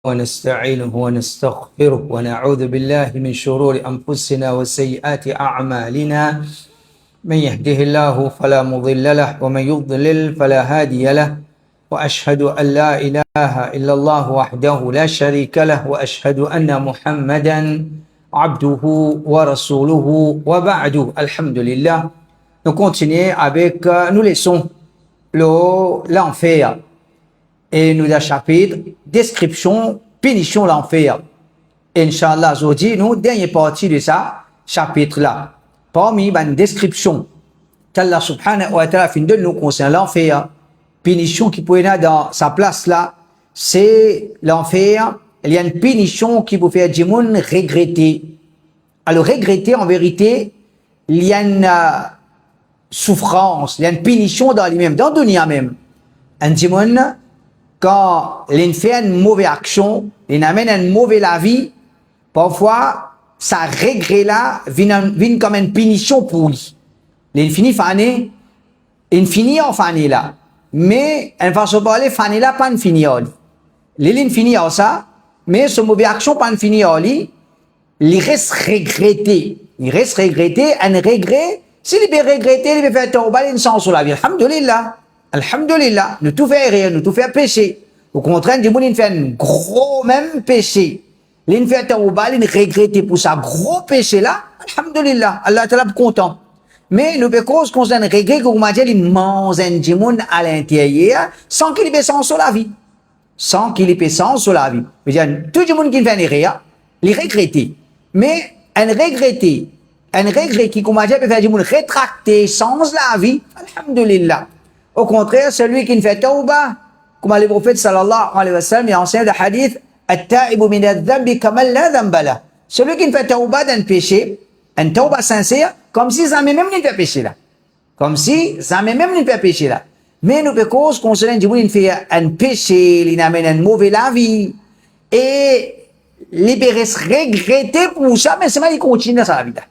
ونستعينه ونستغفره ونعوذ بالله من شرور أنفسنا وسيئات أعمالنا من يهده الله فلا مضل له ومن يضلل فلا هادي له وأشهد أن لا إله إلا الله وحده لا شريك له وأشهد أن محمدا عبده ورسوله وبعد الحمد لله. Nous continuons avec, nous laissons l'enfer. Et nous avons chapitre description, punition, l'enfer. Inch'Allah, aujourd'hui, nous, dernière partie de ça, chapitre-là. Parmi les descriptions qu'Allah subhanahu wa ta'ala fin de nous concernant l'enfer, punition qui peut être dans sa place là, c'est l'enfer. Il y a une punition qui peut faire du monde regretter. Alors, regretter, en vérité, il y a une souffrance, il y a une punition dans lui-même, dans le dunya même. Un démon, quand il fait une mauvaise action, il amène une mauvaise vie, parfois, ça regret là, vient comme une punition pour lui. Il finit fané, il finit en fané là. Mais, une façon de parler, fané là, pas une fini en lui. Il finit en ça, mais ce mauvaise action, pas une fini en lui, il reste regretté. Il reste regretté, un regret, s'il peut regretter, il peut faire tawbah, il sens sur la vie. Alhamdulillah. Alhamdulillah, nous tout fait rien, nous tout fait péché. Au contraire, du monde, il fait un gros même péché. Il fait tawbah, il regrette pour ça gros péché là. Alhamdulillah, Allah est content. Mais nous peut cause qu'on a un regret qu'on m'a dit, il mange un démon à l'intérieur sans qu'il ait sens sur la vie. Sans qu'il ait sens sur la vie. Je veux dire, tout le monde qui fait rien, il regrette. Mais un regret qui, comme m'a dit, peut faire du monde rétracter sans la vie. Alhamdulillah. Au contraire, celui qui ne fait tawbah, comme le prophète sallallahu alayhi wa sallam, il a enseigné le hadith, At-ta'ibu min adh-dhanbi kaman la dhanba lah. Celui qui ne fait tawbah d'un péché, un tawbah sincère, comme si ça même ne fait péché là. Comme si ça même ne fait péché là. Mais nous, cause qu'on se dit, il fait un péché, il amène une mauvaise vie, et il peut regretter pour ça, mais c'est mal, il continue dans sa vie là.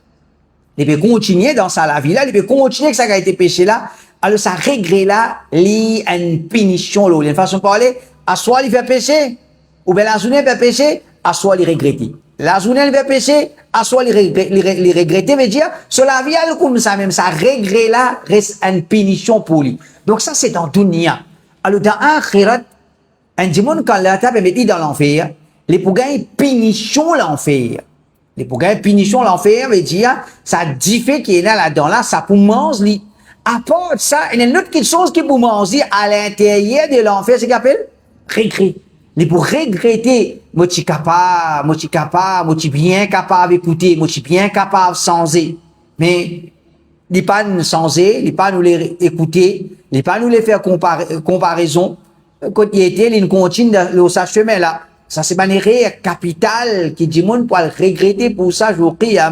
Il peut continuer dans sa vie là, il peut continuer que ça a été péché là. Alors, ça regret là, il y a une punition, là. Il y a une façon de parler, à soit il fait péché, ou bien la journée fait péché, à soit il regrette. La journée il fait péché, à soit il regrette, veut dire, sur la vie, comme ça même, ça regret là, reste une punition pour lui. Donc, ça, c'est dans dunya. Alors, dans Akhirat, un démon, quand la table est dans l'enfer, les pour gagner punition l'enfer. Les pour gagner punition l'enfer, veut dire, ça diffère qui est là-dedans, là, ça pour manger, à part ça, il y a une autre chose qui vous manger à l'intérieur de l'enfer, c'est ce qu'on appelle regret. Mais pour regretter, moi, je suis capable, moi, je suis bien capable d'écouter, moi, je suis bien capable de changer. Mais, il n'est pas nous changer, il n'est pas nous les écouter, il n'est pas nous les faire comparaison. Quand il était, il continue dans ce chemin-là. Ça, c'est une erreur capitale qui dit, moi, pour le regretter pour ça, je vous prie, il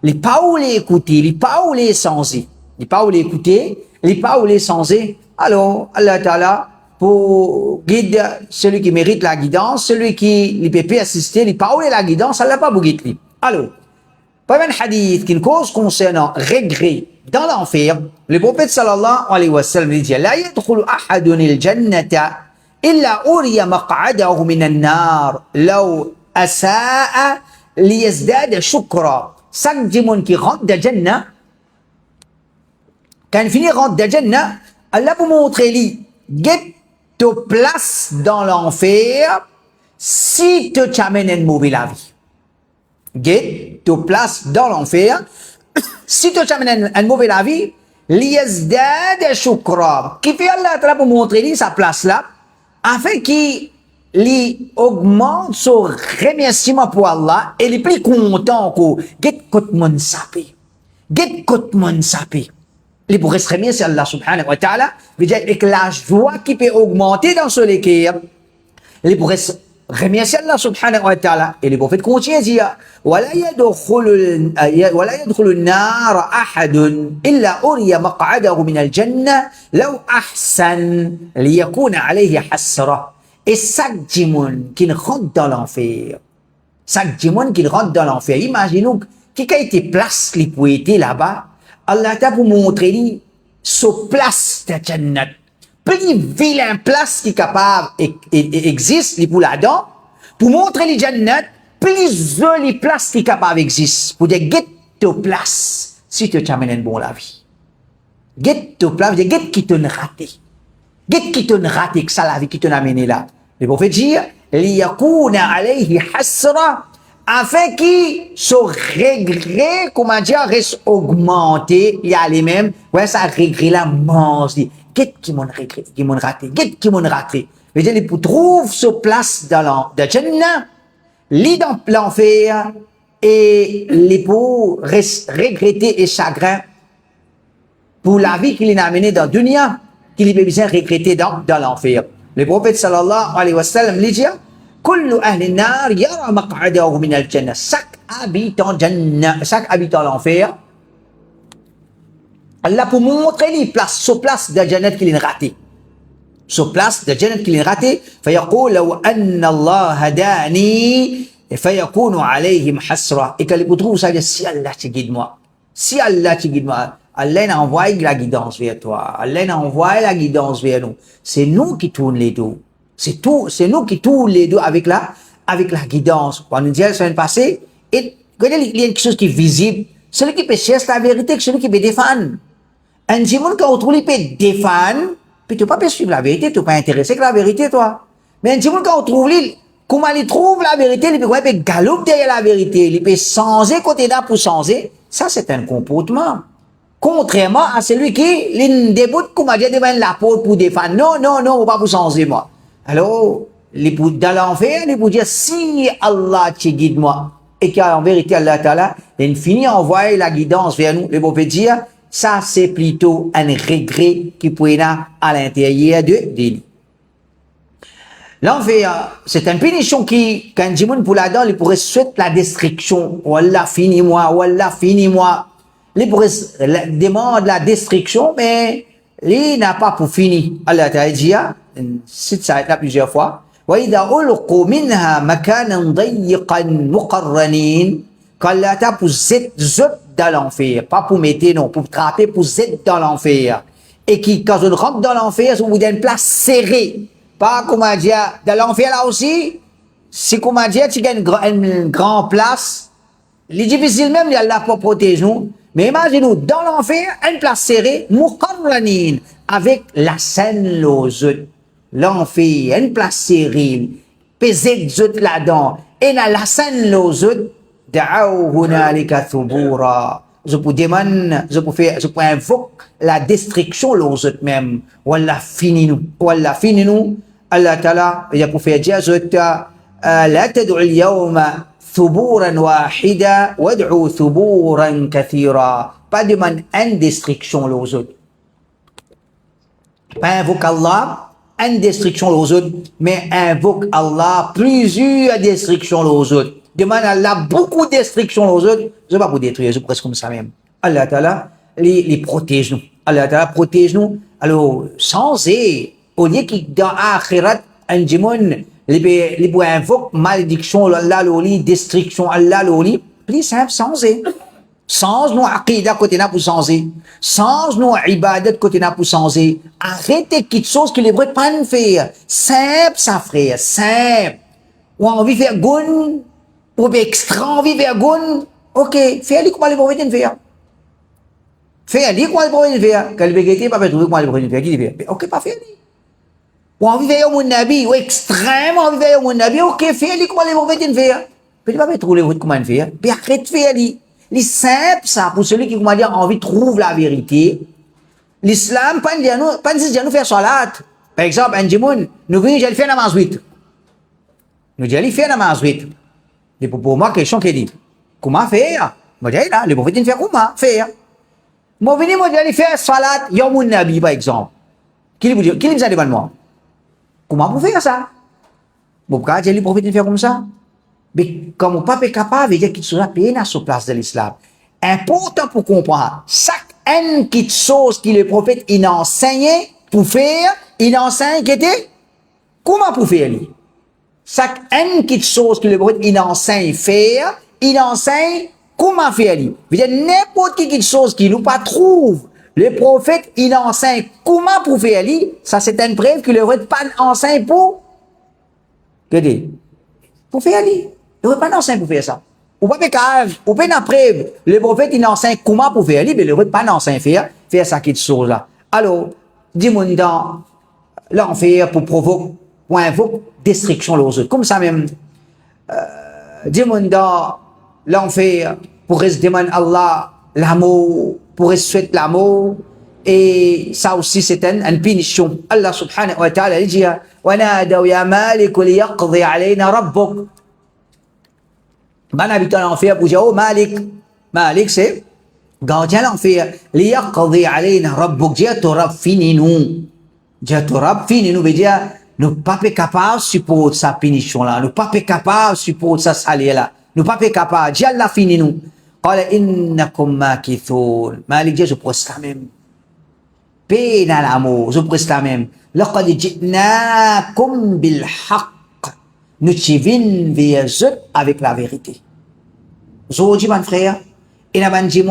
n'est pas où les écouter, il n'est pas où les changer. Il n'est pas où l'écouter, il n'est pas où les changer. Alors, Allah Ta'ala, pour guider celui qui mérite la guidance, celui qui ne peut pas assister, il n'est pas où la guidance, Allah pas pour guider. Alors, pas un hadith qui cause concernant regret dans l'enfer, le prophète sallallahu alayhi wa sallam dit, la yadkhulu ahadun al-jannata illa uriya maq'adahu min an-nar law asa'a liyazdada shukra. Chaque démon qui rentre dans la Jannah, quand il finit rentre dans la Jannah, Allah vous montre lui, get te place dans l'enfer si te t'amène une mauvaise vie. Get te place dans l'enfer si te t'amène une mauvaise vie, liyazdad shukra. Qui fait Allah pour montrer lui sa place là, afin qu'il augmente son remerciement pour Allah et il est plus content que get côté mon sapé. Get côté mon sapé. Il pourrait se remercier Allah subhanahu wa ta'ala, veut dire avec la joie qui peut augmenter dans ce cœur. Il pourrait se remercier Allah subhanahu wa ta'ala. Et le prophète continue à dire, وَلَا يَدْخُلُ النَّارَ أَحَدٌ إِلَّا أُرِيَ مَقْعَدَهُ مِنَ الْجَنَّةِ لَوْ أَحْسَنَ لِيَكُونَ عَلَيْهِ حَسْرَةٌ. Et chaque démon qui rentre dans l'enfer, imaginons qui a été place qui peut être là-bas, Allah t'a pour montrer lui, ce place de Jannat. Plus vilain place qui est capable, existe, pour là-dedans, pour montrer les Jannat, plus les places qui capables existent. Pour dire, get to place, si tu t'amènes une bonne la vie. Get to place, get qui t'en raté. Get qui t'en raté, que ça la vie qui t'en amené là. Le prophète dit, liyakuna alayhi hasra, afin qu'il se regret, comment dire, reste augmenté, il y a les mêmes, ouais, ça regret la mort, get qui m'ont regret, qui m'ont raté, get qui m'ont raté. Je veux dire, il trouve sa place dans le Jannah, lit dans l'enfer, et les pour regretter et chagrin pour la vie qu'il a amenée dans le dunya, qu'il a besoin de regretter dans l'enfer. Le prophète sallallahu alayhi wa sallam lui dit, kullu ahli nar yara maq'adahu min al-jannah. Chaque habitant de l'enfer, Allah pour montrer les places, sa place de Jannat qu'il a raté. Sa place de Jannat qu'il a raté, فيقول لو أن الله هداني فيكون عليهم حسرة. Et quand il trouve ça, il dit, si Allah te guide moi, si Allah te guide moi, Allah envoie la guidance vers toi, Allah envoie la guidance vers nous. C'est nous qui tournons les dos. C'est nous qui tournons les dos avec la guidance. Quand on dit la semaine passée, et regardez, il y a quelque chose qui est visible. Celui qui peut chercher la vérité, c'est celui qui peut défendre. Un dimanche, quand on trouve, il peut défendre, puis tu ne peux pas suivre la vérité, tu ne peux pas intéresser que la vérité, toi. Mais un dimanche, quand on trouve, comment il trouve la vérité, il peut galoper derrière la vérité, il peut changer côté là pour changer. Ça, c'est un comportement. Contrairement à celui qui, déboute, comment dire, devant la porte pour défendre. Non, on va pas vous changer, moi. Alors, dans l'enfer, il peut dire, si Allah te guide, moi, et qu'en vérité, Allah Ta'ala, il finit à envoyer la guidance vers nous, le prophète dit, ça, c'est plutôt un regret qui pourrait être à l'intérieur de lui. L'enfer, c'est une punition qui, quand Jimoun pour là-dedans, il pourrait souhaiter la destruction. Wallah, finis-moi, Wallah, finis-moi. Il pourrait demander la destruction, mais il n'a pas pour finir. Allah Ta'ala dit, cite ça là plusieurs fois. وَإِذَا أُلْقُوا مِنْهَا مَكَانًا ضَيِّقًا مُقَرَّنِينَ. Quand Allah Ta'ala pour zet dans l'enfer, pas pour mettre, non, pour trapper, pour zet dans l'enfer. Et qui, quand on rentre dans l'enfer, on vous donne une place serrée. Pas, comment dire, dans l'enfer là aussi, si, comment dire, tu gagnes une grande place, il est difficile même, Allah pour protéger nous. Mais imaginez-nous, dans l'enfer, une place serrée, muqarranin, avec la scène l'ozut. L'enfer, une place serrée, pesé zut là-dedans, et dans la scène l'ozut, da'aw hunalika thubura. Je peux demander, je peux invoquer la destruction l'ozut même. Wallah finis-nous. Allah Ta'ala, il a pour faire dire, la tad'u al-yawma ثبورا واحدا وادعوا ثبورا كثيرا. Pas demander une destruction aux autres. Pas invoque Allah, une destruction aux autres, mais invoque Allah plusieurs destructions aux autres. Demande à Allah beaucoup de destructions aux autres. Je ne vais pas vous détruire, je presque comme ça même. Allah Ta'ala les protège nous. Allah Ta'ala protège nous. Alors, sans au lieu qu'il dans l'akhirat, un démon, les invoque malédiction, Allah l'oli, destruction, Allah l'oli, plus simple, sans nous aqidah côté n'a pour changer, sans nous ibadat côté n'a pour changer. Arrêtez quelque chose que les vrais pas faire. Simple, ça frère, simple. Ou envie de faire gun, pour extra envie de faire gun, ok, fais-le comment les vrais faire. Fais-le comment les vrais faire. Quand les vrais pas faire trouver comment les vrais faire, qui les fait? Ok, pas faire. Ou envie de faire mon nabi, ou extrêmement envie de faire mon nabi, ok, fais-le comment les vrais faire. Puis pas trouver comment le faire. Puis arrête de faire. Les simple, ça, pour celui qui, comment dire, a envie de trouver la vérité. L'islam, pas de nous faire salat. Par exemple, un djimoun, nous venons, j'allais faire namaz 8. Nous allons faire namaz 8. Et pour moi, question qui dit, comment faire? Moi, j'ai là, le prophète dit faire comment faire? Moi, venez, moi, j'allais faire salat, Yomoun Nabi, par exemple. Qui vous a demandé moi? Comment vous faire ça? Bon, pourquoi j'ai le prophète dit faire comme ça? Mais comme on n'est pas capable de dire qu'il sera payé à sa place de l'islam. Important pour comprendre, chaque petite chose que le prophète il enseignait pour faire, il enseigne qui était comment pour faire lui. Chaque petite chose que le prophète il enseigne faire, il enseigne comment faire lui. Vous dire n'importe quelle chose qu'il nous pas trouve, le prophète il enseigne comment pour faire lui. Ça c'est une preuve que le prophète pas enseigne pour. Que dit? Pour faire aller. Le repas n'enseigne pour faire ça. Ou pas calme, ou pas après, le prophète il enseigne comment pour faire aller, mais le repas n'enseigne faire ça qui est chose là. Alors, dis-moi dans l'enfer pour provoquer, pour invoquer destruction aux autres. Comme ça même, dis-moi dans l'enfer pour demander Allah l'amour, pour souhaiter l'amour, et ça aussi c'est une punition. Allah subhanahu wa ta'ala dit وَنَادَوْا يَا مَالِكُ لِيَقْضِي عَلَيْنَا رَبُّكَ. Ben habitant l'enfer pour dire oh Malik. Malik c'est gardien l'enfer. لِيَقْضِي عَلَيْنَا رَبُّكَ. Dia tu Rab fini nous. Dia tu Rab fini nous veut dire nous pas capable de supporter sa punition là. Nous pas capable de supporter sa salaire là. Nous pas capable. Dia Allah fini nous. قال إنكم ماكثون. Malik dit je presse la même. Paix dans l'amour, je presse la même. لقد جئناكم بالحق. Nous venons vers eux avec la vérité. Aujourd'hui, mon frère, il y a des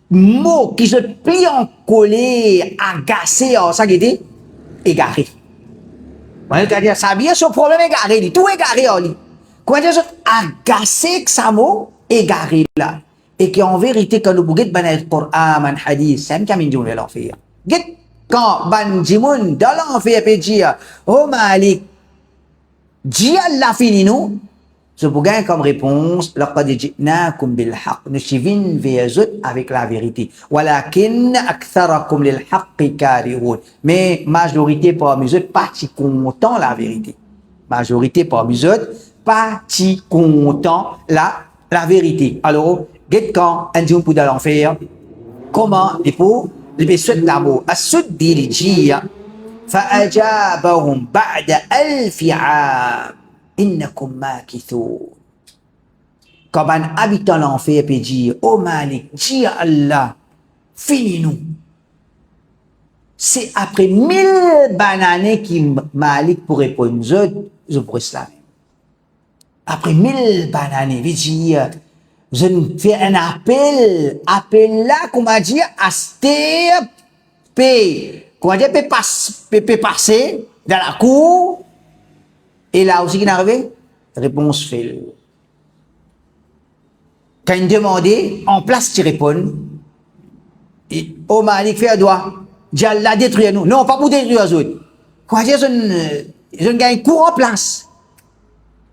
mots qui se plient en colère, agacés, ça qui dit égaré. C'est-à-dire, ça vient sur problème égaré, tout égaré. Quand on dit agacé que ça mot, égaré là. Et qu'en vérité, quand nous pouvons dire le Coran, le hadith, c'est un camin de l'enfer. Quand ban jimoun dans l'enfer peut dire, oh Malik, dis Allah fini nous, je vous gagne comme réponse, laqad ji'nakum bil haqq. Nous venons vers eux avec la vérité. Walakin aktharakum lil haqqi karihun. Mais majorité parmi eux pas si content la vérité. Majorité parmi eux pas si content la vérité. Alors, quand un jour pour dans l'enfer, comment il faut les souhaiter l'amour. As-sud dit فأجابهم بعد 1000 عام إنكم ماكثون. Comme un habitant l'enfer peut dire, oh Malik, dis à Allah, finis-nous. C'est après 1000 années qui Malik pour répondre, je pourrais cela. Après 1000 années, il dit, je fais un appel là, qu'on m'a dit, à step, quand Dieu peut passer dans la cour, et là aussi, qui est arrivé, réponse fait. Quand il demandait, en place, tu réponds. Et, oh Malik, fais un doigt. Dieu l'a détruit nous. Non, pas pour détruire les autres. Quand Dieu, je gagne cours en place.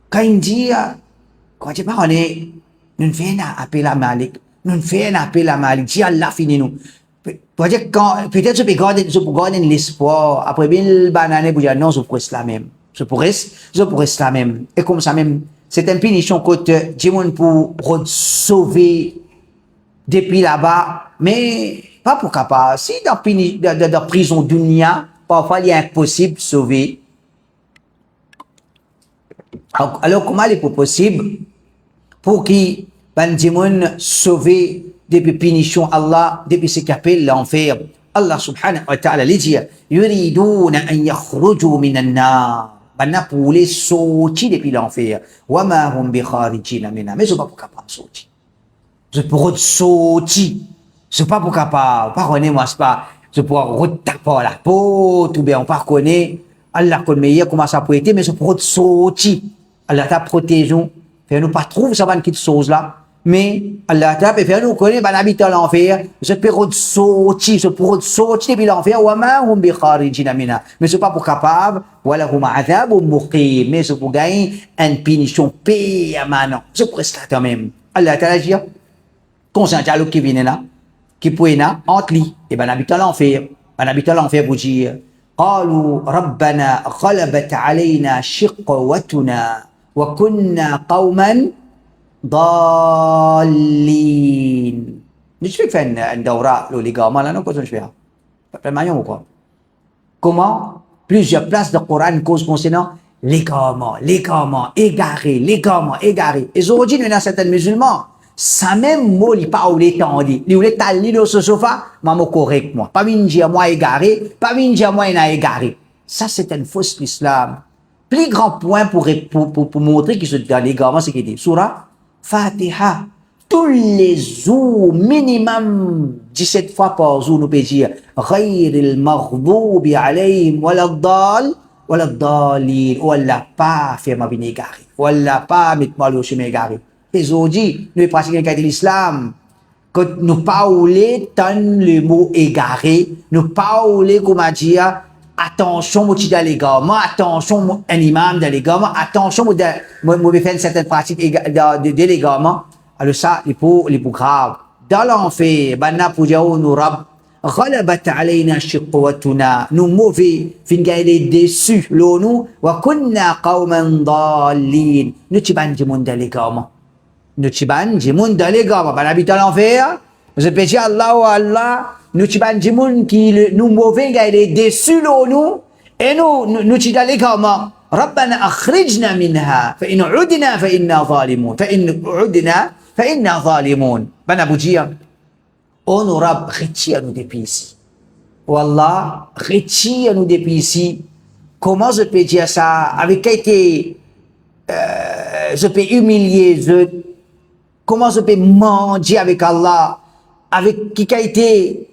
Quand il dit, quand Dieu parle, nous faisons un appel à Malik. Nous faisons un appel à Malik. Dieu l'a fini nous. Peut-être je peux garder l'espoir. Après 1000 années, pour dire non, je pourrais cela même. Je pourrais cela même. Et comme ça même, c'est une punition que Dieu pour sauver depuis là-bas, mais pas pour capable. Si dans la prison dunya, parfois il est impossible de sauver. Alors comment il est possible pour qu'il sauver depuis punition Allah, depuis ce qu'appelle l'enfer? Allah subhanahu wa ta'ala lui dit, yuriduna an yakhruju minan nar. Maintenant, pour les sortir depuis l'enfer. Wa ma hum bi kharijina minha. Mais je ne suis pas capable de sortir. Je peux sortir. Je ne suis pas capable. Pardonnez-moi, c'est pas. Je peux retaper la peau, tout bien, on ne connaît. Allah connaît meilleur comment ça peut être, mais je peux sortir. Allah t'a protégé. Fait-nous pas trouver ça va quitte chose là. Mais Allah t'a fait nous connaître ban habitant l'enfer. Je peux sortir depuis l'enfer. Wa ma hum bi kharijina minha. Mais c'est pas pour capable. Wala hum adhabun muqim. Mais c'est pour gagner une punition permanente. Je presque quand même. Allah t'a dit conscient dialogue qui vient là, qui peut là entre lui et ban habitant l'enfer. Ban habitant l'enfer pour dire قالوا ربنا غلبت علينا شقوتنا وكنا قوما ضالين. Je vais faire un daura, les gars, là, non, qu'est-ce que je fais? Pas mal, ou quoi? Comment? Plusieurs places de Coran cause concernant l'égarement, égaré. Et aujourd'hui, il y a certains musulmans, ça même mot, il pas où les temps dit. Il est allé dans ce sofa, maman correct, moi. Pas venir dire moi égaré, pas venir dire moi il a égaré. Ça, c'est une fausse l'islam. Plus grand point pour montrer que dans l'égarement, c'est qu'il dit, Surah Fatiha, tous les jours, minimum 17 fois par jour, nous pouvons dire, غير المغضوب عليهم ولا الضالين. wala dalil, ou Allah pas fait ma vie égarée, ou Allah pas mettre moi le chemin égaré. Les aujourd'hui, nous pratiquons l'islam, que nous parlons tant le mot égaré, nous parlons, comment dire, attention, moi, dans l'égarement, attention, un imam dans l'égarement, attention, moi, faire certaines pratiques de l'égarement. Alors ça, il faut grave. Dans l'enfer, banna pour dire, nous rab, غلبت علينا شقوتنا nous mauvais fin gaile déçus nous wa kunna qauman dallin nous tiban jimun dalegama nous tiban jimun dalegama ban habitant l'enfer je peux dire Allah nous tiban jimun qui nous mauvais gaile déçus nous et nous tiban dalegama ربنا أخرجنا منها فإن عدنا فإنا ظالمون فإن عدنا فإنا ظالمون بنا بوجيا honorable, retire-nous depuis ici. Wallah, retire-nous depuis ici. Comment je peux dire ça? Avec qui je peux humilier, comment je peux mendier avec Allah? Avec qui a été,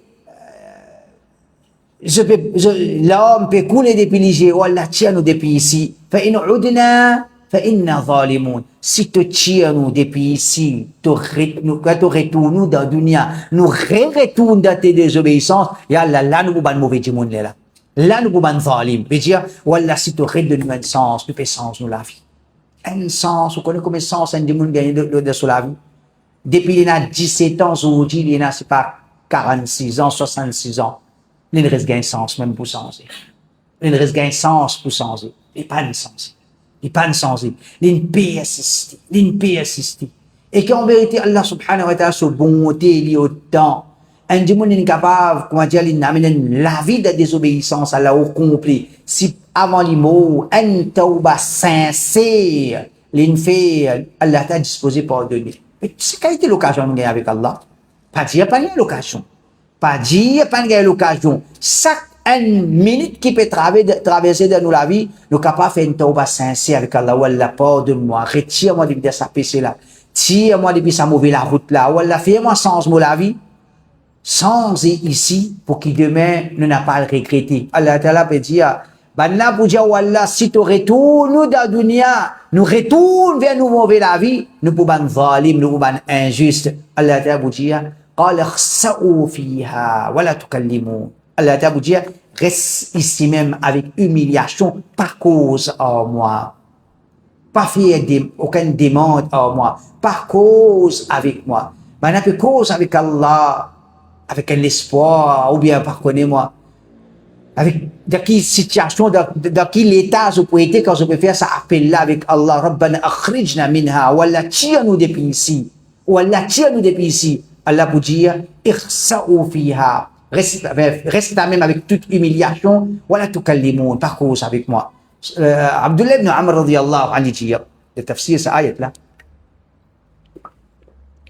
l'homme peut couler depuis l'IG. Wallah, tire-nous depuis ici. فإن عدنا فإنا ظالمون. Si tu tires nous depuis ici, quand tu retournes dans la dunya, nous retournons dans tes désobéissances, et là, nous pouvons mauvais du monde là. Là, nous pouvons zalim. veut dire, voilà, si tu redonnes un sens, tu fais sens nous la vie. Un sens, vous connaissez combien de sens un démon gagne de sur la vie? Depuis il a 17 ans, aujourd'hui, il a, c'est pas 46 ans, 66 ans. Il ne reste qu'un sens, même pour changer. Il ne reste qu'un sens pour changer. Et pas un sens. Il pas sens, il persiste, et qu'en vérité Allah subhanahu wa ta'ala sa bonté liée au temps, un démon est capable, comment dire, il amène la vie de désobéissance à la au complet. Si avant les mots, un tauba sincère, l'in fait, Allah t'a disposé pour donner. Mais c'est quelle était l'occasion de gagner avec Allah? Pas dire pas l'occasion, pas dire pas l'occasion. Chaque une minute qui peut traverser dans nous la vie, nous capables de faire une tauba sincère avec Allah. Wallah, pardonne-moi, retire-moi depuis sa péché là, tire-moi depuis sa mauvaise route là. Wallah, fais-moi changer la vie, changer ici pour qu'il demain ne n'a pas à le regretter. Allah Ta'ala peut dire, Banna pour dire, Wallah, si tu retournes dans la dunya, nous retournons vers nous mauvais la vie, nous pouvons zalim, nous pouvons injuste. Allah Ta'ala peut dire, قال اخسأوا فيها ولا تكلمون. Allah Ta'ala vous dit, reste ici même avec humiliation, par cause à moi. Pas faire aucune demande à moi. Par cause avec moi. Mais pas cause avec Allah, avec un espoir, ou bien par connaître-moi. Avec dans quelle situation, dans quel état je peux être quand je peux faire ça appel là avec Allah. Rabbana akhrijna minha. Wallah, tire-nous depuis ici. Wallah, tire-nous depuis ici. Allah vous dit, ikhsa'u fiha. Reste même avec toute humiliation, voilà tout kalimoun, par cause avec moi. Abdullah ibn Amr radiyallahu anhu dit, le tafsir cette ayat là.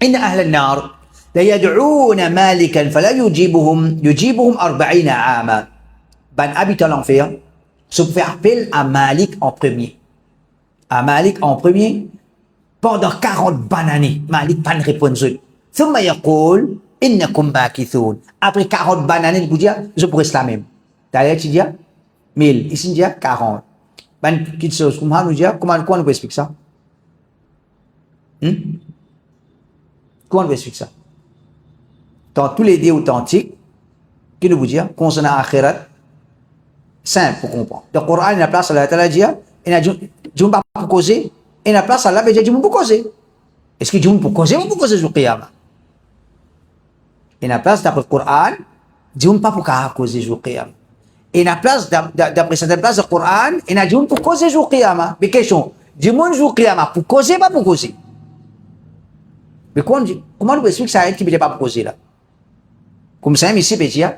إن أهل النار لا يدعون مالكا فلا يجيبهم 40 عاما. Ben habitant l'enfer, se fait appel à Malik en premier. À Malik en premier, pendant 40 bonnes années, Malik pas de réponse. ثم يقول إنكم باكثون. Après 40 bananes, vous dire, je pourrais la même. D'ailleurs, tu dis 1000, ici, tu dis 40. Ben, quelque chose, comment nous dire, comment on peut expliquer ça? Comment on peut expliquer ça? Dans tous les idées authentiques, qui nous vous dire, concernant l'akhirat, simple pour comprendre. Dans le Coran, il y a place à la Ta'ala dire, il y a dit, pas pour causer, il y a place à la Ta'ala dire, pour causer. Est-ce que Dieu pour causer ou pour causer sur le Qiyamah? Il y a place d'après le Coran, Dieu pas pour causer jour Qiyamah. Il y a place d'après cette place du Coran, il y a Dieu pour causer jour Qiyamah. Mais question, Dieu jour Qiyamah pour causer pas pour causer. Mais comment on peut expliquer ça qui ne peut pas pour causer là? Comme ça, ici, peut dire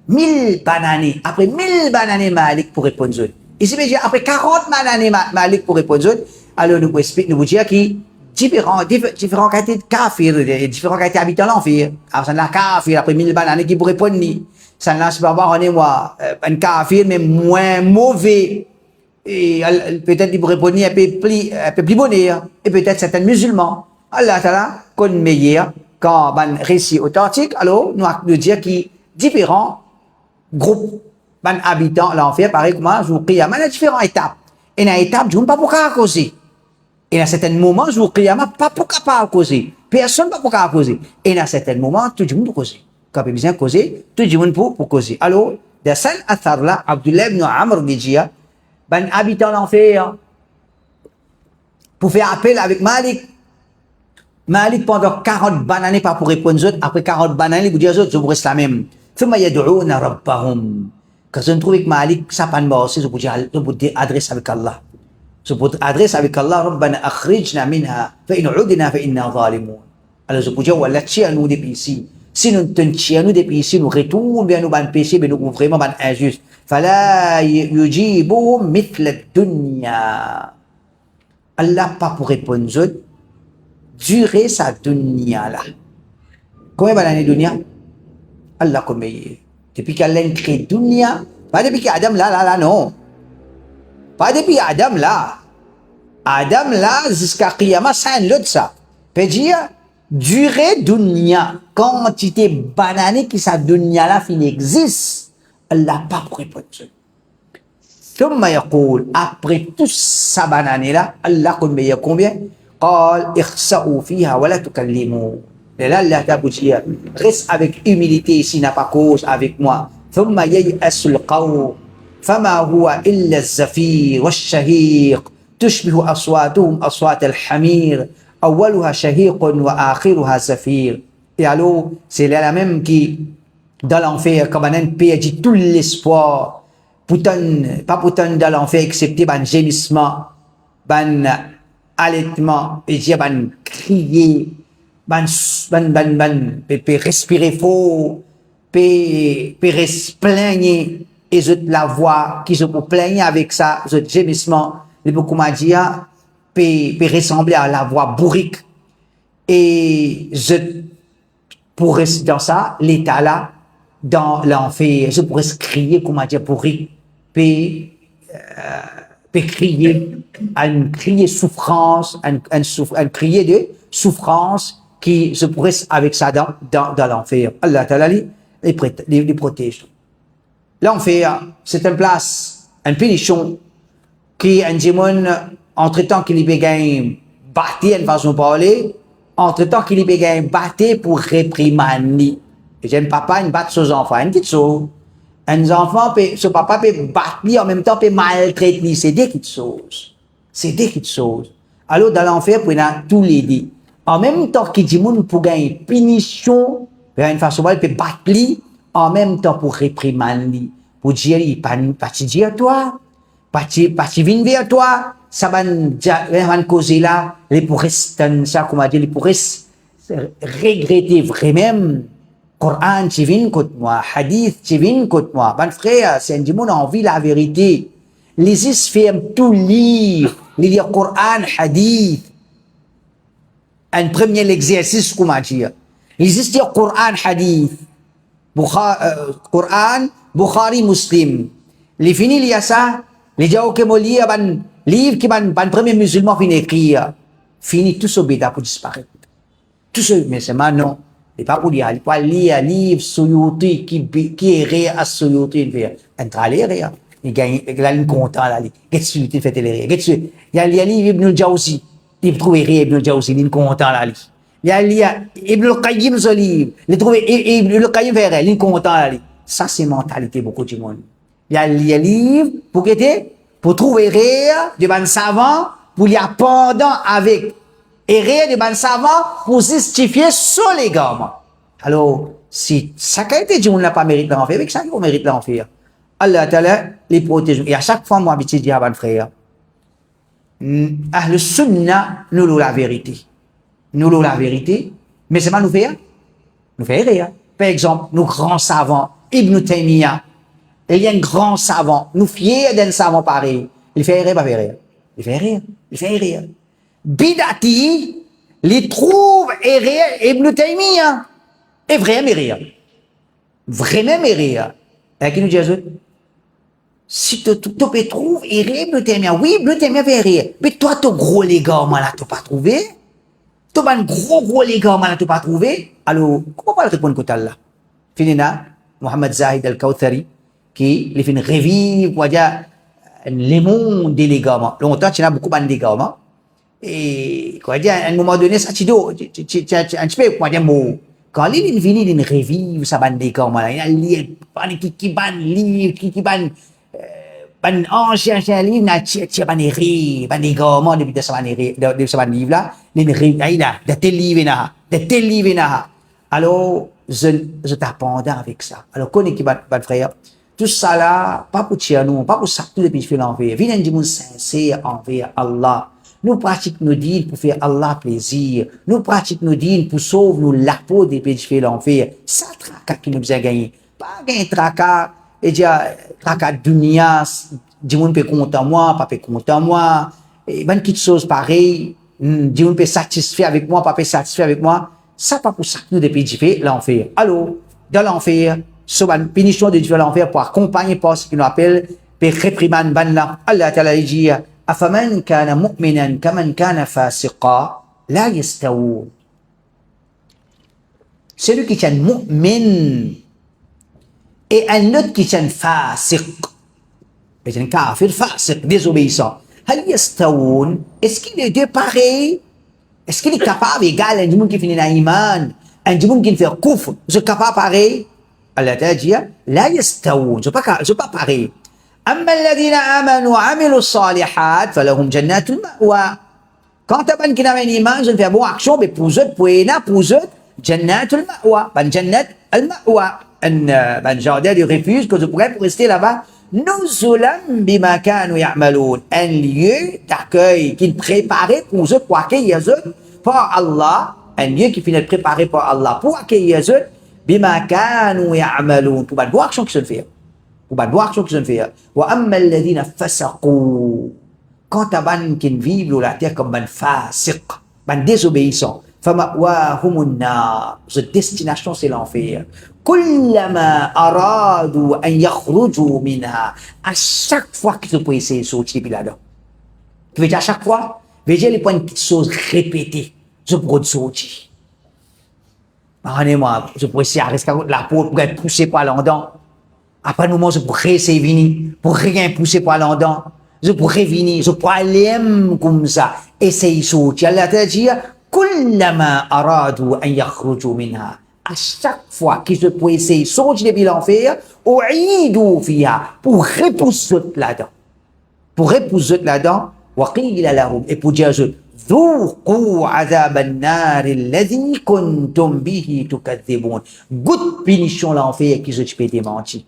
1000 bananes, après 1000 bananes Malik pour répondre. Ici, peut dire après 40 bananes Malik pour répondre. Alors nous pouvons dire qui différents qualités de kafir, différents qualités d'habitants l'enfer. Alors, ça n'a kafir, après 1000 bananes qui pourrait répondre ni. Ça n'a pas un kafir, mais moins mauvais. Et peut-être il pourrait répondre un peu plus bonheur. Et peut-être certains musulmans. Allah Ta'ala, qu'on meilleur, quand un récit authentique, alors, nous dire qu'il différents groupes ban habitant l'enfer, pareil comment, jour Qiyamah, il y a différentes étapes. Et dans l'étape, je ne pas pour causer. Et dans certains moments, jour Qiyamah, pas pour causer. Personne pas pour causer. Et dans certains moments, tout le monde causer. Quand il besoin causer, tout le monde pour causer. Alors, dans cet athar-là, Abdullah ibn Amr dit, ban habitant l'enfer, pour faire appel avec Malik. Malik, pendant 40 bananes, pas pour répondre aux autres. Après 40 bananes, il vous dit aux autres, je vous reste la même. ثم يدعون ربهم. Quand je trouve que Malik, ça pas de mort, je vous dis adresse avec Allah. Je vous adresse avec Allah, ربنا أخرجنا منها فإن عدنا فإنا ظالمون. Alors je vous dis, voilà, tiens-nous depuis ici. Si nous te tiens-nous depuis ici, nous retournons vers nous, ban péché, ben nous vraiment ban injuste. فلا يجيبهم مثل الدنيا. Allah pas pour répondre aux autres, durer sa dunya là. Combien d'années dunya? Allah combien? Depuis qu'Allah a créé dunya, pas depuis qu'Adam là, non. Pas depuis Adam là. Adam là, jusqu'à Qiyamah, c'est un lot de ça. Peut dire, durée dunya, quantité banane qui sa dunya là fin existe, Allah pas pour répondre aux autres. ثم يقول après tout ça banane là Allah combien قال اخسأوا فيها ولا تكلموا et là Allah t'a dit reste avec humilité ici n'a pas cause avec moi ثم ييأس القوم فما هو إلا الزفير والشهيق تشبه أصواتهم أصوات الحمير أولها شهيق وآخرها زفير. Et alors c'est la même qui dans l'enfer comme un perdit tout l'espoir. Pas pourtant dans l'enfer, excepté ban gémissement, ban allaitement, et dire ban crier, ban respirer fort, plaigner, et je la voix qui se peut plaigner avec ça, ce gémissement, les beaucoup m'a dit, peut ressembler à la voix bourrique. Et je pourrais, dans ça, l'état là, dans l'enfer, je pourrais crier, comment dire, bourrique. Peut crier, un crier souffrance, un crier de souffrance qui se pourrait avec ça dans l'enfer. Allah Ta'ala les protège. L'enfer, c'est une place, une punition qui un démon, entre-temps qu'il y bégagne battre, une façon de parler, entre-temps qu'il y bégagne battre pour réprimander. Et j'ai un papa, il bat ses enfants, une petite chose. Un enfant, ce papa peut battre en même temps, peut maltraiter. C'est des petites choses. C'est des petites choses. Alors, dans l'enfer, pour tous les deux. En même temps qu'il dit, pour gagner une punition, une façon, il peut battre en même temps pour réprimander. Pour dire, pas te dire toi, pas te venir vers toi, ça va causer là, les pour rester, ça, comment dire, les pour regretter vraiment. Coran, tu viens contre moi. Hadith, tu viens contre moi. Ben frère, c'est un démon envie la vérité. Les isfirmes tout lire. Les lire Coran, Hadith. Un premier exercice, comment dire. Les isfirmes Coran, Hadith. Coran, Bukhari, Muslim. Les finis, il y a ça. Les gens qui m'ont lire, ben, livre qui ben premier musulman finit écrire. Fini tout ce béda pour disparaître. Tout ce, mais c'est maintenant. Et pas pour dire, il faut lire livre Suyuti qui est réel à Suyuti, il fait entrer à l'air, il gagne, il a une content là, qu'est-ce que Suyuti fait les réels, il y a livre Ibn Jawzi, il trouve réel Ibn Jawzi, il est content là, il y a Ibn al-Qayyim ce livre, il trouve Ibn al-Qayyim fait réel, il est content là, ça c'est mentalité beaucoup de monde. Il y a livre pour trouver réel de ban savant, pour y pendant avec et rien de ban savant pour justifier sur les gamins. Alors, si ça a été dit, on n'a pas mérité l'enfer, avec ça, on mérite l'enfer. Allah Ta'ala les protège. Et à chaque fois, moi, je dis à mon frère, le sunna, nous l'avons la vérité. Nous l'avons la vérité, mais c'est pas nous faire. Nous faire rien. Par exemple, nos grands savants, Ibn Taymiyyah, il y a un grand savant, nous fiers d'un savant pareil. Il fait rien, pas faire rien. Il fait rien. Il fait rien. Bidati, les trouve errés Ibn Taymiyyah. Et vraiment rien. Vraiment rien. Et qui nous dit à eux? Si tu peux trouver erré Ibn Taymiyyah, oui, Ibn Taymiyyah fait rien. Mais toi, ton gros légat, là, tu pas trouvé. Ton gros légat, là, tu pas trouvé. Alors, comment pas le répondre que là? Finina, Mohamed Zahid al-Kawthari, qui les fait revivre, pour dire, les mondes des légaments. Longtemps, tu as beaucoup de légaments. Et, quoi dire, à un moment donné, ça, tu dois, un petit peu, quoi dire, mot. Quand il vient, il revive, ça va légaments, là. Il y a un livre, qui ban livre, qui ban ancien livre, na tia ban ri, ban légaments, depuis de ça ban livre, là. Il a, de tel livre, là. Alors, je t'apprends avec ça. Alors, connais qui bat frère. Tout ça là, pas pour tirer nous, pas pour sortir depuis faire l'envers. Viens un dimanche sincère envers Allah. Nous pratiquons nos dînes pour faire Allah plaisir. Nous pratiquons nos dînes pour sauver nous la peau des pays de faire l'envers. Ça, tracas qui nous a gagné. Pas gagner tracas, et dire, tracas dunia, dimanche peut content moi, pas peut content moi. Et ben, quelque chose pareil, dimanche peut satisfait avec moi, pas peut satisfait avec moi. Ça, pas pour ça que nous des pays de faire l'enfer. Alors, dans l'enfer, sur une punition de Dieu à l'enfer pour accompagner par ce qu'on appelle pour réprimander ban là. Allah Ta'ala dit afaman kana mu'minan kaman kana fasiqa la yastawun. Celui qui est un mu'min et un autre qui est un fasiq. C'est un kafir fasiq, désobéissant. Hal yastawun, est-ce qu'il est deux pareils? Est-ce qu'il est capable égal à un monde qui finit dans l'iman, un monde qui fait kufr, c'est capable pareil? Allah Ta'ala dit la yastawun, c'est pas pareil. Amma alladhina amanu wa amilu salihat falahum jannatul ma'wa. Quand tu as qui n'a pas iman, je fais bonne action, mais pour eux, jannatul ma'wa, ban jannat al ma'wa, ban jardin de refuge que je pourrais pour rester là-bas. Nuzulan bima kanu ya'malun, un lieu d'accueil qui est préparé pour eux, pour accueillir eux par Allah, un lieu qui finit préparé par Allah pour accueillir eux. بما كانوا يعملون pour bonne action qu'ils font pour bonne action qu'ils font واما الذين فسقوا quand taban qui vivent sur la terre comme ban fasiq ban désobéissant فمأواهم النار cette destination c'est l'enfer كلما أرادوا أن يخرجوا منها à chaque fois qu'ils peuvent essayer de sortir de là-dedans tu veux dire à chaque fois veut dire les points de choses répétées je peux sortir. Pardonnez-moi, je pourrais essayer de la peau pour être poussé par l'endant. Après un moment, je pourrais essayer de venir, pour rien pousser par l'endant. Je pourrais venir, je pourrais aller comme ça, essayer de sortir. Allah t'a dit, kullama aradu an yakhruju minha. À chaque fois qu'ils se pourraient essayer de sortir de l'enfer, u'idu fiha, pour repousser là-dedans. Pour repousser là-dedans, wa qila lahum, et pour dire, ذوقوا عذاب النار الذي كنتم به تكذبون. Good punition l'enfer qui se peut démentir.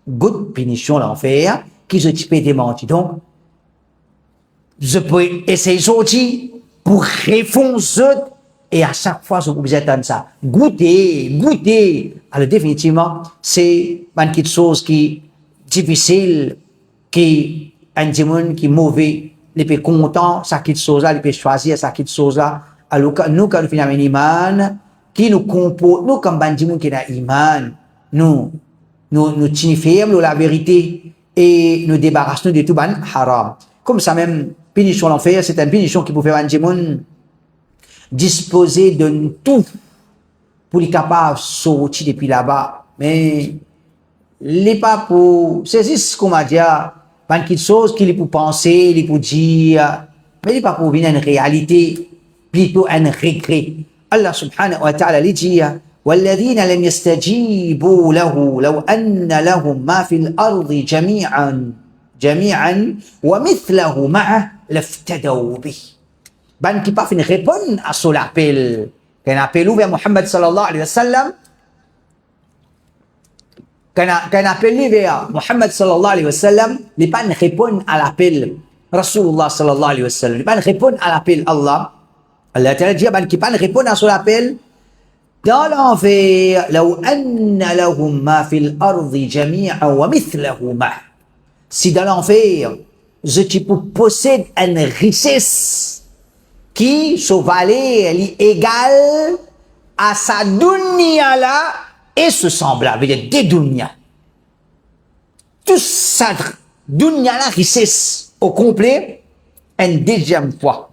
Good punition l'enfer qui se peut démentir. Donc, je peux essayer de sortir pour réfoncer et à chaque fois, je vous attendre ça. Goûter. Alors, définitivement, c'est une petite chose qui est difficile, qui est un démon qui est mauvais. Les peut content, ça quitte chose là, les peut choisir, ça quitte chose là. Alors, nous, quand nous finissons un iman, qui nous compose, nous, comme bandimou qui n'a iman, nous tinifions la vérité et nous débarrassons de tout ban haram. Comme ça même, punition l'enfer, c'est une punition qui peut faire bandimou disposer de tout pour les capables de sortir depuis là-bas. Mais, les pas pour, c'est ce qu'on m'a dit, pas quelque chose qu'il est pour penser, il est pour dire, mais il n'est pas pour venir une réalité, plutôt un regret. Allah subhanahu wa ta'ala dit, والذين لم يستجيبوا له لو أن لهم ما في الأرض جميعا ومثله معه لافتدوا به. Ben qui pas fin répondre à son appel, qu'un appel vers Muhammad sallallahu alayhi wa sallam, qu'un appel vers Muhammad sallallahu alayhi wa sallam, n'est pas répondre à l'appel Rasulullah sallallahu alayhi wa sallam, n'est pas répondre à l'appel Allah. Allah Ta'ala dit, ben qui pas répondre à son appel, dans l'enfer, لو أن لهم ما في الأرض جميعا ومثله معه. Si dans l'enfer, je possède une richesse qui se valait égale à sa dunya là et se semblable, c'est-à-dire des dunya. Tout ça, dunya là, richesse au complet, une deuxième fois.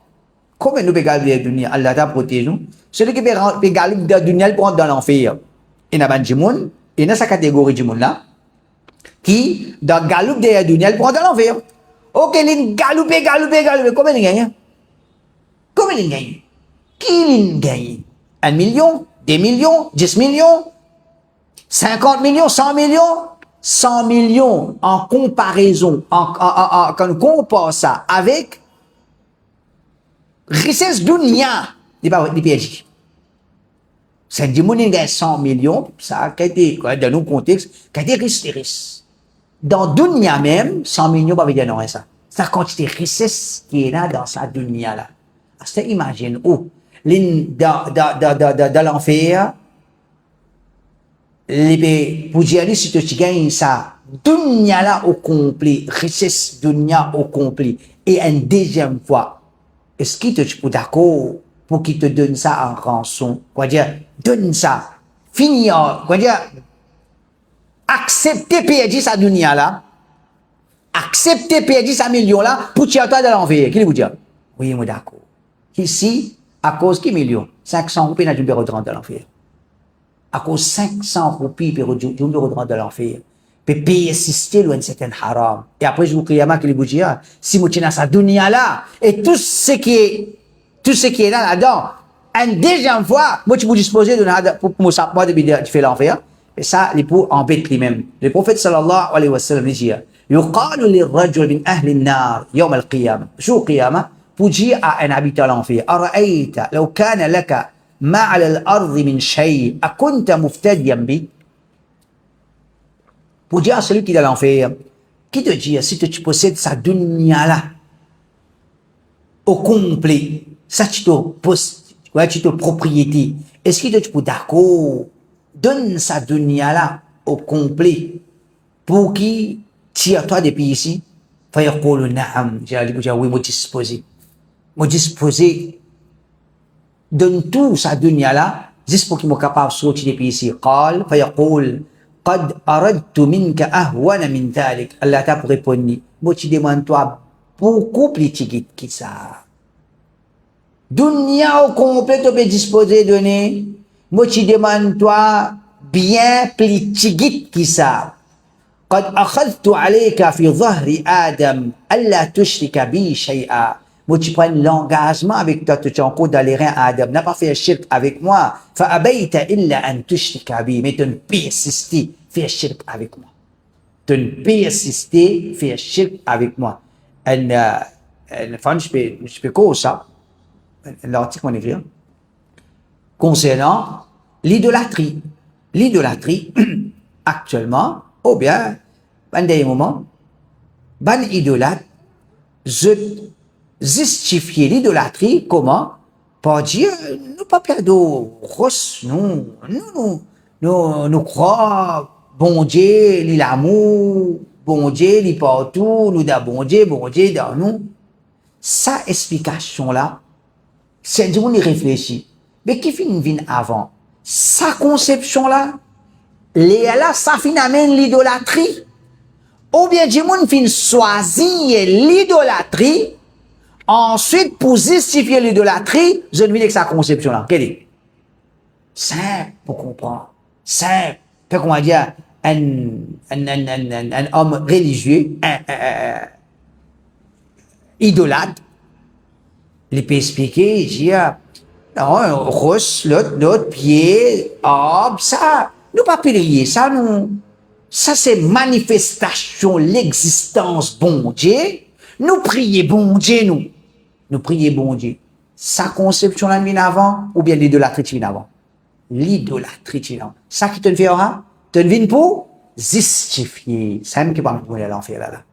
Comment nous pouvons garder la dunya? Allah t'a protégé nous. Celui qui peut garder la dunya, il prend dans l'enfer. Il y a une sa catégorie du monde là. Qui, dans Galoupe de la dunya, il prend dans l'enfer. Ok, il galoupe. Combien il gagne? Combien il gagne? Qui il gagne? 1 million? 2 millions? 10 millions? 50 millions? 100 millions? 100 millions en comparaison, quand on compare ça avec richesse dunya, il pas de PSG. C'est du monde qui gagne 100 millions, ça a été, dans nos contextes, qui a été riche. Dans dunya même, 100 millions, pas dire non, ça. C'est la quantité de richesse qui est là dans sa dunya là. C'est imagine, dans l'enfer, pour dire si tu gagnes ça, dunya là au complet, richesse dunya au complet, et une deuxième fois, est-ce qu'il te peux d'accord pour qu'il te donne ça en rançon? Quoi dire, donne ça, finir, quoi dire, accepter perdre sa dunya là, accepter perdre sa million là, pour tirer toi dans l'enfer. Qui vous dit? Oui, moi d'accord. Ici, à cause qui million? 500 roupies, n'a pas rentrer dans l'enfer. À cause 500 roupies, puis je me rentrer dans l'enfer. Puis payer assister loin de certains haram. Et après, je vous crie à ma qui vous dit, si moi, dans sa dunya là, et tout ce qui est là-dedans, une deuxième fois, moi, tu peux disposer de pour moi de faire l'enfer. Et ça, les pour embêter lui-même. Le prophète sallallahu alayhi wa sallam dit, يقال للرجل من أهل النار يوم القيامة. شو القيامة؟ pour dire à un habitant l'enfer, أرأيت لو كان لك ما على الأرض من شيء أكنت مفتديا به؟ Pour dire à celui qui est dans l'enfer, qui te dit, si tu possèdes sa dunya là, au complet, ça tu te propriété, est-ce qu'il te peut d'accord, donne sa dunya là, au complet, pour qui tire toi depuis ici, فيقول نعم, j'ai dit oui, moi disposé, donne tout sa dunya là, juste pour qu'il soit capable de sortir depuis ici. قال فيقول قد أردت منك أهون من ذلك. Allah t'a pour répondre, moi tu demandes toi beaucoup plus petit que ça. Dunya au complet tu peux disposer donner, moi tu demandes toi bien plus petit que ça. قد أخذت عليك في ظهر آدم ألا تشرك بي شيئا. Moi, tu prends l'engagement avec toi, tu es en cours dans les reins à Adam, n'a pas fait un shirk avec moi. فأبيت إلا أن تشرك بي. Mais tu ne peux insister, fais un shirk avec moi. Tu ne peux insister, fais un shirk avec moi. Enfin, je peux quoi ça? L'article qu'on écrit concernant l'idolâtrie. L'idolâtrie, actuellement, ou bien, pendant des moments, ban idolâtre, justifier l'idolâtrie, comment? Par dire, nous pas perdons, nous croyons, bon Dieu, l'amour, bon Dieu, il partout, nous da bon Dieu dans nous. Sa explication là, c'est du monde réfléchit. Mais qui vient avant? Sa conception là, là, ça finit amène l'idolâtrie. Ou bien du monde fin choisir l'idolâtrie. Ensuite, pour justifier l'idolâtrie, je ne vis avec sa conception là. Quelle est? Simple pour comprendre. Simple. Fait qu'on va dire, un homme religieux, idolâtre, il peut expliquer, il dit, non, rose, l'autre pied, ça, nous pas prier, ça, nous, ça c'est manifestation, l'existence, bon Dieu, nous prier, bon Dieu, nous prier, bon Dieu. Sa conception là vient avant, ou bien l'idolâtrie vient avant? L'idolâtrie vient avant. Ça qui te fait, te vient pour justifier. C'est même qui va m'amener à l'enfer là.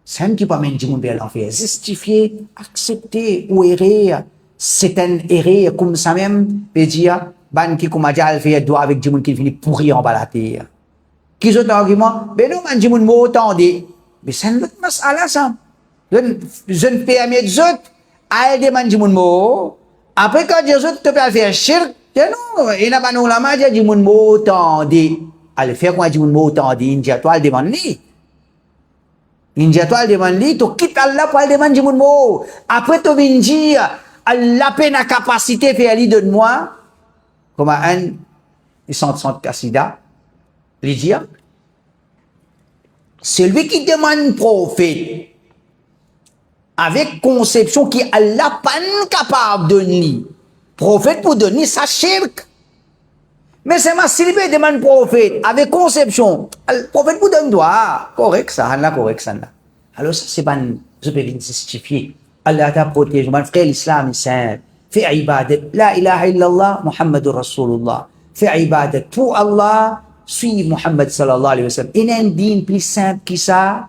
C'est même qui va m'amener à l'enfer. Justifier, accepter ou errer. C'est un erreur comme ça même, peut dire, ban qui comme a dit, fait doigt avec du monde qui finit pourri en bas la terre. Qui sont argument? Ben non, man, du monde mot entendez. Mais c'est un autre masala ça. Je ne permets des autres à demander du monde mot. Après, quand les autres te peuvent faire shirk, non, il n'a pas non la main, il dit du monde mot entendez. Allez, faire quoi du monde mot entendez, il dit à toi, il demande lui. Il dit à toi, il demande lui, tu quittes Allah pour aller demander du monde mot. Après, tu viens dire, la peine à capacité fait aller de moi, comme un, ils sont cassida, les dire, Celui qui demande prophète avec conception qui Allah pas capable de donner. Prophète pour donner sa shirk. Mais c'est ma célibé demande prophète avec conception. Le prophète pour donner doigt. Correct ça, là, correct ça. Là. Alors ça c'est pas, je peux venir justifier. Allah t'a protégé. Mon frère, l'islam est simple. Fais ibadat. La ilaha illallah, Muhammadur Rasulullah. Fais ibadat pour Allah. Suis Muhammad sallallahu alayhi wa sallam. Il y a un dîne plus simple que ça.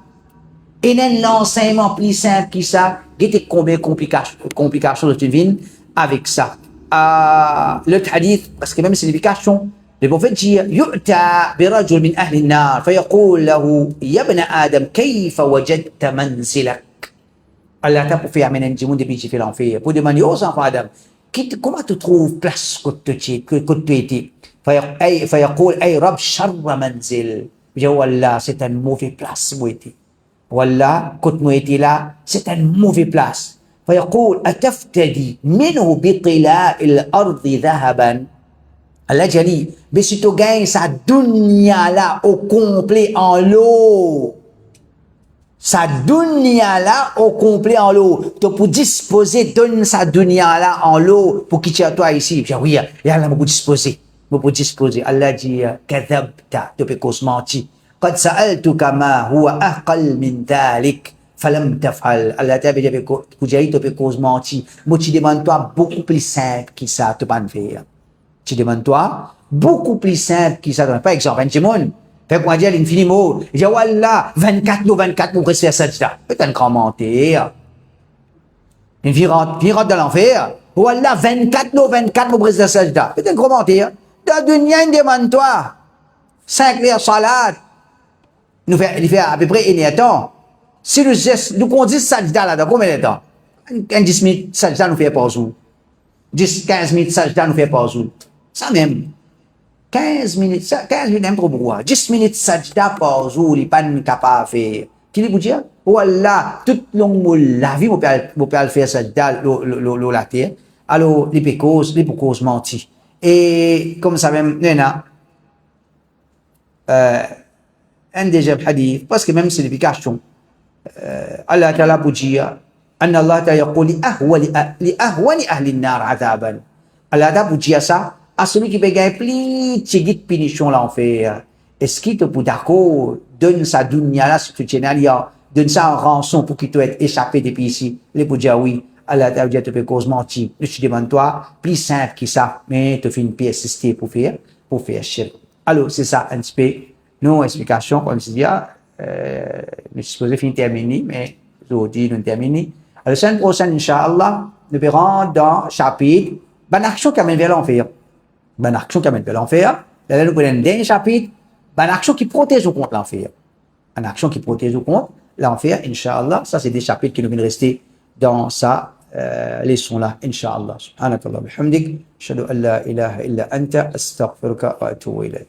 Il y a un enseignement plus simple que ça. Il y a combien de complications de devine avec ça. Le hadith, parce que même signification, le prophète dit يؤتى برجل من أهل النار فيقول له يا ابن آدم كيف وجدت منزلك. Allah t'a pour faire amener un monde depuis que tu fais l'enfer. Pour demander aux enfants Adam, comment tu trouves place que tu étais? فيقول أي رب شر منزل. Je dis Wallah, c'est une mauvaise place où était. Wallah, quand nous étions là, c'est une mauvaise place. فيقول أتفتدي منه بطلاء الأرض ذهبا. Allah dit, mais si tu gagnes sa dunya là au complet en l'eau, sa dunya là au complet en l'eau, tu peux disposer, donne sa dunya là en l'eau pour quitter à toi ici. Je dis oui, et Allah m'a disposer. Allah dit, kadhabta, tu peux cause mentir. قد سألتك ما هو أقل من ذلك فلم تفعل. Allah t'a dit, tu peux cause mentir. Moi, tu demandes toi beaucoup plus simple que ça, tu peux pas faire. Tu demandes toi beaucoup plus simple que ça. Par exemple, un monde, fait quoi dire l'infiniment, il dit, Wallah, 24 pour rester sajda. C'est un grand menteur. Une fille rentre dans l'enfer. Wallah, 24 pour rester sajda. C'est un grand menteur. Dans le dunya, il demande toi 5 heures salat. Il fait à peu près 1 temps. Si nous conduisons sajda là, dans combien de temps? 10 minutes sajda nous fait par jour. 10-15 minutes sajda nous fait par jour. Ça même. 15 minutes même trop beaucoup. 10 minutes sajda par jour, il n'est pas capable de faire. Qui vous dit? Voilà, toute la vie, vous pouvez faire sajda la terre. Alors, il peut cause mentir. Et comme ça même, un deuxième hadith, parce que même signification, Allah Ta'ala vous dit, أن الله تعالى يقول لأهون أهل النار عذابا. Allah Ta'ala vous dit ça, à celui qui peut gagner plus de punition l'enfer. Est-ce qu'il te peut d'accord, donne sa dunya là, si tu tiens à lire, donne ça en rançon pour qu'il te ait échappé depuis ici. Il peut dire oui, Allah Ta'ala dit, tu peux cause mentir. Je te demande toi, plus simple que ça, mais tu fais une pièce assistée pour faire shirk. Alors, c'est ça, un petit peu, nos explications, comme je dis, nous supposons finir terminer, mais aujourd'hui, nous terminons. Alors, la semaine prochaine, Inch'Allah, nous verrons dans le chapitre, bonne action qui amène vers l'enfer. Bonne action qui amène vers l'enfer. Là, nous prenons le dernier chapitre, bonne action qui protège contre l'enfer. Une action qui protège contre l'enfer, Inch'Allah. Ça, c'est des chapitres qui nous viennent rester dans sa leçon-là, Inch'Allah. Subhanakallah, bihamdik, ashhadu an la ilaha illa anta, astaghfiruka wa atubu ilayk.